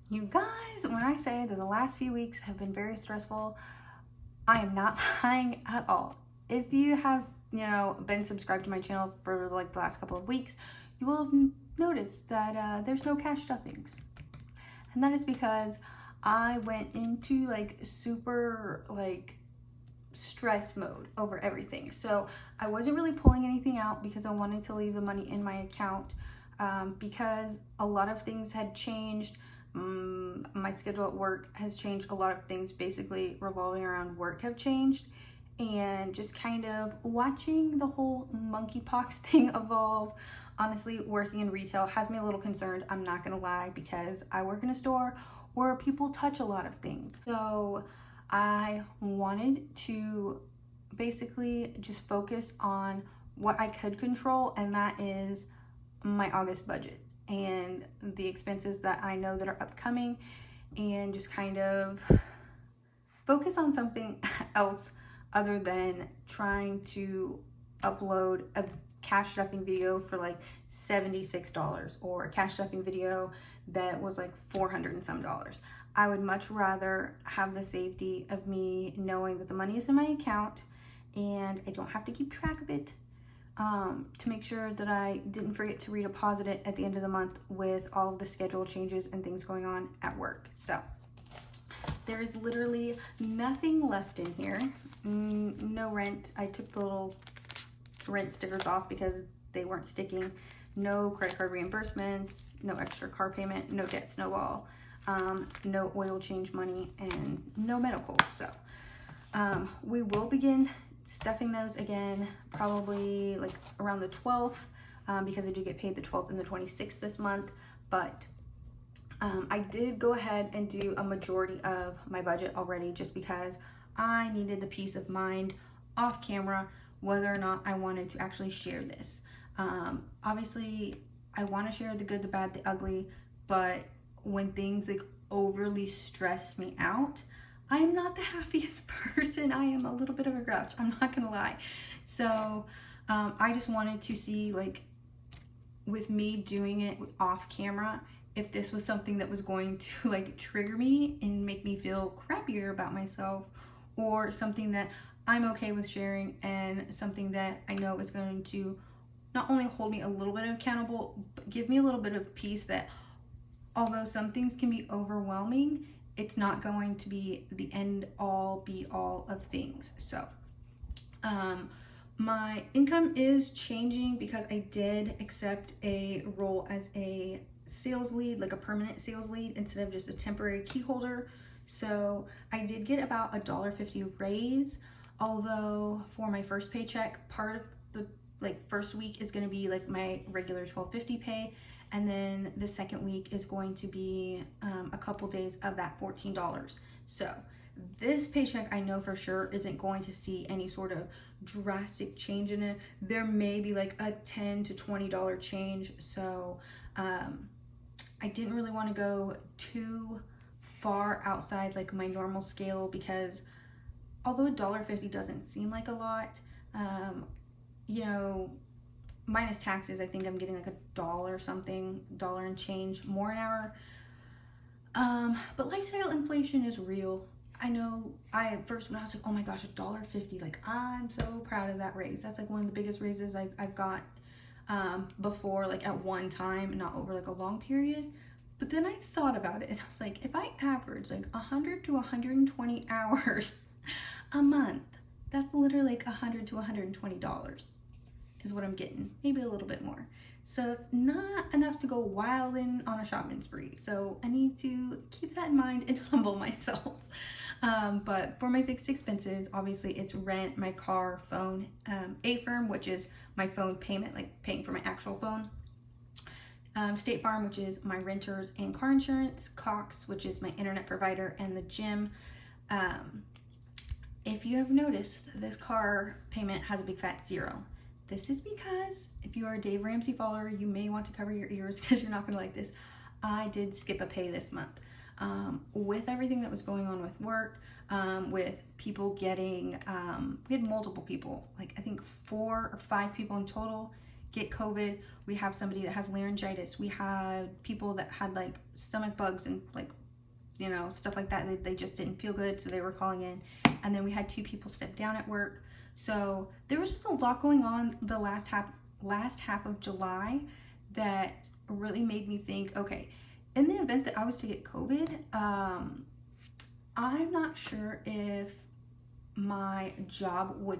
You guys, when I say that the last few weeks have been very stressful, I am not lying at all. If you have, been subscribed to my channel for like the last couple of weeks, you will have noticed that there's no cash stuffings. And that is because I went into like super like stress mode over everything. So I wasn't really pulling anything out because I wanted to leave the money in my account, because a lot of things had changed. My schedule at work has changed. A lot of things basically revolving around work have changed, and just kind of watching the whole monkeypox thing evolve. Honestly, working in retail has me a little concerned, I'm not gonna lie, because I work in a store where people touch a lot of things. So I wanted to basically just focus on what I could control, and that is my August budget and the expenses that I know that are upcoming, and just kind of focus on something else other than trying to upload a cash stuffing video for like $76, or a cash stuffing video that was like 400 and some dollars. I would much rather have the safety of me knowing that the money is in my account and I don't have to keep track of it, to make sure that I didn't forget to redeposit it at the end of the month with all of the schedule changes and things going on at work. So there is literally nothing left in here. No rent. I took the little rent stickers off because they weren't sticking. No credit card reimbursements, no extra car payment, no debt snowball, no oil change money, and no medical. So we will begin stuffing those again probably like around the 12th, because I do get paid the 12th and the 26th this month. But I did go ahead and do a majority of my budget already, just because I needed the peace of mind off camera whether or not I wanted to actually share this. Obviously, I want to share the good, the bad, the ugly, but when things like overly stress me out, I am not the happiest person. I am a little bit of a grouch, I'm not gonna lie. So I just wanted to see, like, with me doing it off camera, if this was something that was going to like trigger me and make me feel crappier about myself, or something that I'm okay with sharing, and something that I know is going to not only hold me a little bit accountable, but give me a little bit of peace that although some things can be overwhelming, it's not going to be the end all be all of things. So my income is changing because I did accept a role as a sales lead, like a permanent sales lead, instead of just a temporary key holder. So I did get about $1.50 raise, although for my first paycheck, part of the first week is going to be like my regular $12.50 pay, and then the second week is going to be a couple days of that $14. So this paycheck, I know for sure, isn't going to see any sort of drastic change in it. There may be like a $10 to $20 change. So I didn't really want to go too far outside like my normal scale, because although $1.50 doesn't seem like a lot, you know, minus taxes, I think I'm getting like $1 something, dollar and change more an hour. But lifestyle inflation is real. I know I first, when I was like, oh my gosh, $1.50, like I'm so proud of that raise. That's like one of the biggest raises I've got before, like at one time, not over like a long period. But then I thought about it and I was like, if I average like 100 to 120 hours a month, that's literally like $100 to $120 is what I'm getting, maybe a little bit more. So it's not enough to go wild in on a shopping spree. So I need to keep that in mind and humble myself. But for my fixed expenses, obviously it's rent, my car, phone, A-Firm, which is my phone payment, like paying for my actual phone. State Farm, which is my renters and car insurance. Cox, which is my internet provider, and the gym. If you have noticed, this car payment has a big fat zero. This is because if you are a Dave Ramsey follower, you may want to cover your ears because you're not going to like this. I did skip a pay this month. With everything that was going on with work, with people getting, we had multiple people, like I think 4 or 5 people in total get COVID. We have somebody that has laryngitis. We had people that had like stomach bugs and like, you know, stuff like that. They just didn't feel good, so they were calling in. And then we had 2 people step down at work. So there was just a lot going on the last half of July that really made me think, okay, in the event that I was to get COVID, I'm not sure if my job would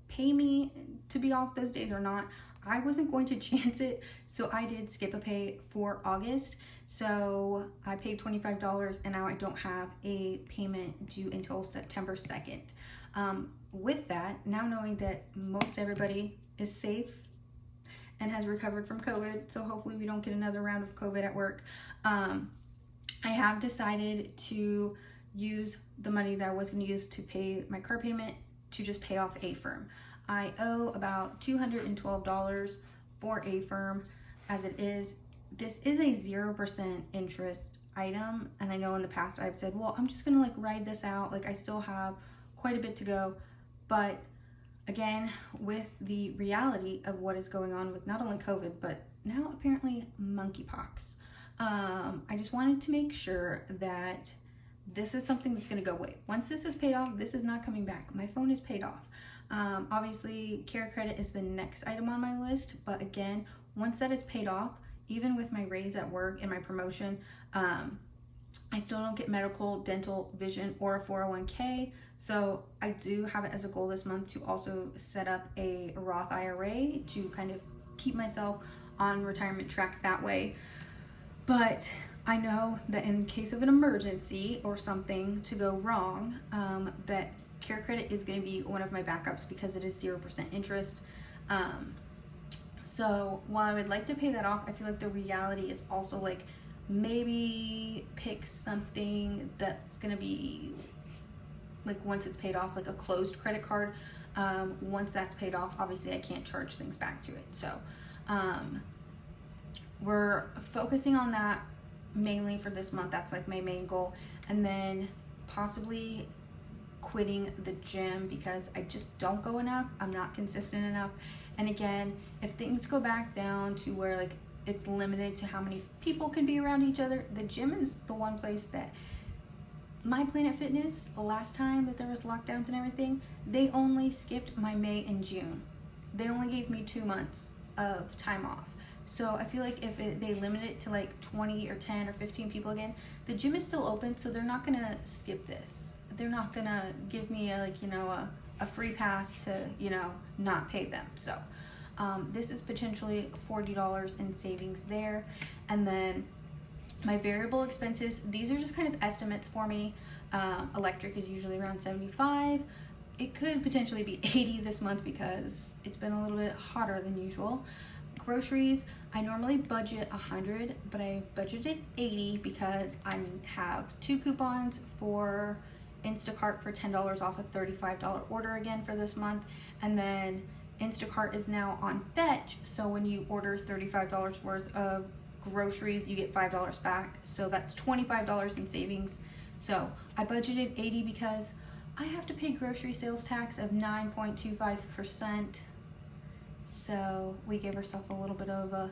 pay me to be off those days or not. I wasn't going to chance it, so I did skip a pay for August. So I paid $25, and now I don't have a payment due until September 2nd. With that, now knowing that most everybody is safe and has recovered from COVID, so hopefully we don't get another round of COVID at work, I have decided to use the money that I was going to use to pay my car payment to just pay off a firm. I owe about $212 for a firm as it is. This is a 0% interest item, and I know in the past I've said, well, I'm just gonna like ride this out, like I still have quite a bit to go. But again, with the reality of what is going on with not only COVID, but now apparently monkeypox, I just wanted to make sure that this is something that's going to go away. Once this is paid off, this is not coming back. My phone is paid off. Obviously, care credit is the next item on my list. But again, once that is paid off, even with my raise at work and my promotion, I still don't get medical, dental, vision, or a 401k. So I do have it as a goal this month to also set up a Roth IRA to kind of keep myself on retirement track that way. But I know that in case of an emergency or something to go wrong, that care credit is going to be one of my backups because it is 0% interest. So while I would like to pay that off, I feel like the reality is also like maybe pick something that's going to be like once it's paid off, like a closed credit card. Once that's paid off, obviously I can't charge things back to it. So we're focusing on that mainly for this month. That's like my main goal. And then possibly quitting the gym because I just don't go enough. I'm not consistent enough. And again, if things go back down to where like it's limited to how many people can be around each other, the gym is the one place that my Planet Fitness, the last time that there was lockdowns and everything, they only skipped my May and June. They only gave me 2 months of time off. So I feel like if they limit it to like 20 or 10 or 15 people again, the gym is still open, so they're not gonna skip this. They're not gonna give me a free pass to, not pay them. So this is potentially $40 in savings there. And then my variable expenses, these are just kind of estimates for me. Electric is usually around 75. It could potentially be 80 this month because it's been a little bit hotter than usual. Groceries, I normally budget 100, but I budgeted 80 because I have 2 coupons for Instacart for $10 off a $35 order again for this month. And then Instacart is now on Fetch, so when you order $35 worth of groceries, you get $5 back. So that's $25 in savings. So I budgeted 80 because I have to pay grocery sales tax of 9.25%. So we gave ourselves a little bit of a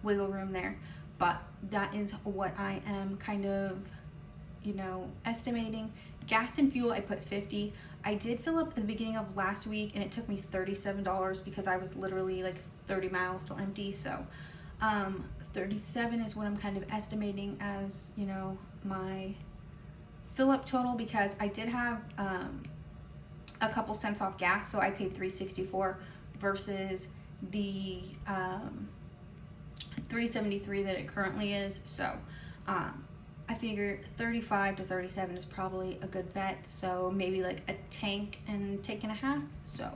wiggle room there. But that is what I am kind of, estimating. Gas and fuel, I put 50. I did fill up at the beginning of last week and it took me $37 because I was literally like 30 miles till empty. So 37 is what I'm kind of estimating as, my fill up total, because I did have a couple cents off gas. So I paid $3.64 versus the $3.73 that it currently is. So I figure 35 to 37 is probably a good bet. So maybe like a tank and a half. So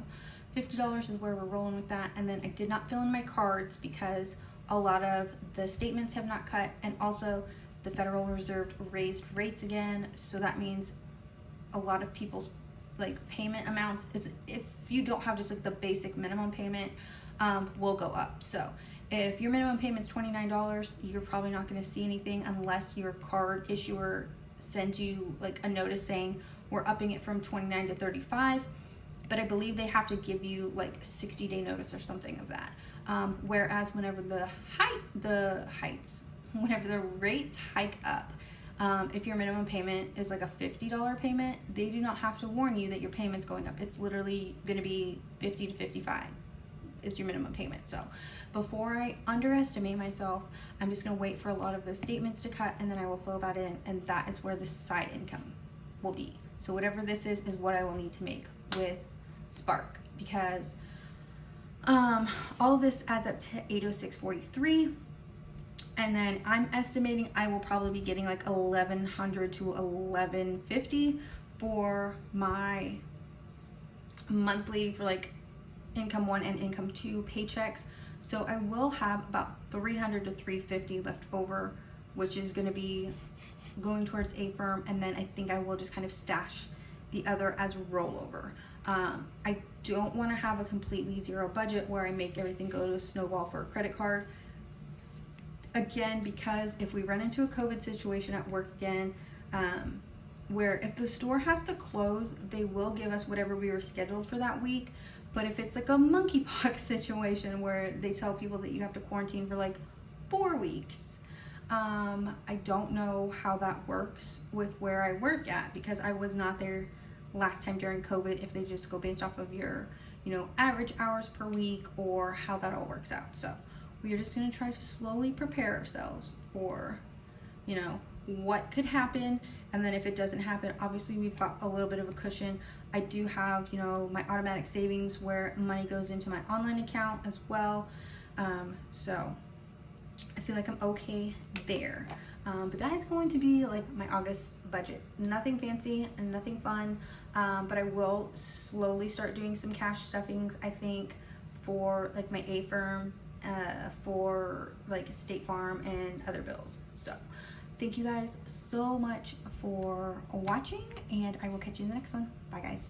$50 is where we're rolling with that. And then I did not fill in my cards because a lot of the statements have not cut, and also the Federal Reserve raised rates again. So that means a lot of people's like payment amounts, is if you don't have just like the basic minimum payment, will go up. So if your minimum payment's $29, you're probably not going to see anything unless your card issuer sends you like a notice saying we're upping it from 29 to 35. But I believe they have to give you like 60-day notice or something of that. Whereas whenever whenever the rates hike up, if your minimum payment is like a $50 payment, they do not have to warn you that your payment's going up. It's literally going to be 50 to 55 is your minimum payment. So before I underestimate myself, I'm just going to wait for a lot of those statements to cut, and then I will fill that in, and that is where the side income will be. So whatever this is what I will need to make with Spark, because all of this adds up to $806.43. And then I'm estimating I will probably be getting like $1,100 to $1,150 for my monthly, for like income 1 and income 2 paychecks. So I will have about $300 to $350 left over, which is going to be going towards a firm, and then I think I will just kind of stash the other as rollover. I don't want to have a completely zero budget where I make everything go to a snowball for a credit card. Again, because if we run into a COVID situation at work again, where if the store has to close, they will give us whatever we were scheduled for that week. But if it's like a monkeypox situation where they tell people that you have to quarantine for like 4 weeks, I don't know how that works with where I work at, because I was not there last time during COVID, if they just go based off of your, average hours per week, or how that all works out. So we are just going to try to slowly prepare ourselves for, what could happen. And then if it doesn't happen, obviously we've got a little bit of a cushion. I do have, my automatic savings where money goes into my online account as well. So I feel like I'm okay there. But that is going to be like my August budget. Nothing fancy and nothing fun. But I will slowly start doing some cash stuffings, I think, for like my A firm, for like State Farm and other bills. So thank you guys so much for watching, and I will catch you in the next one. Bye guys.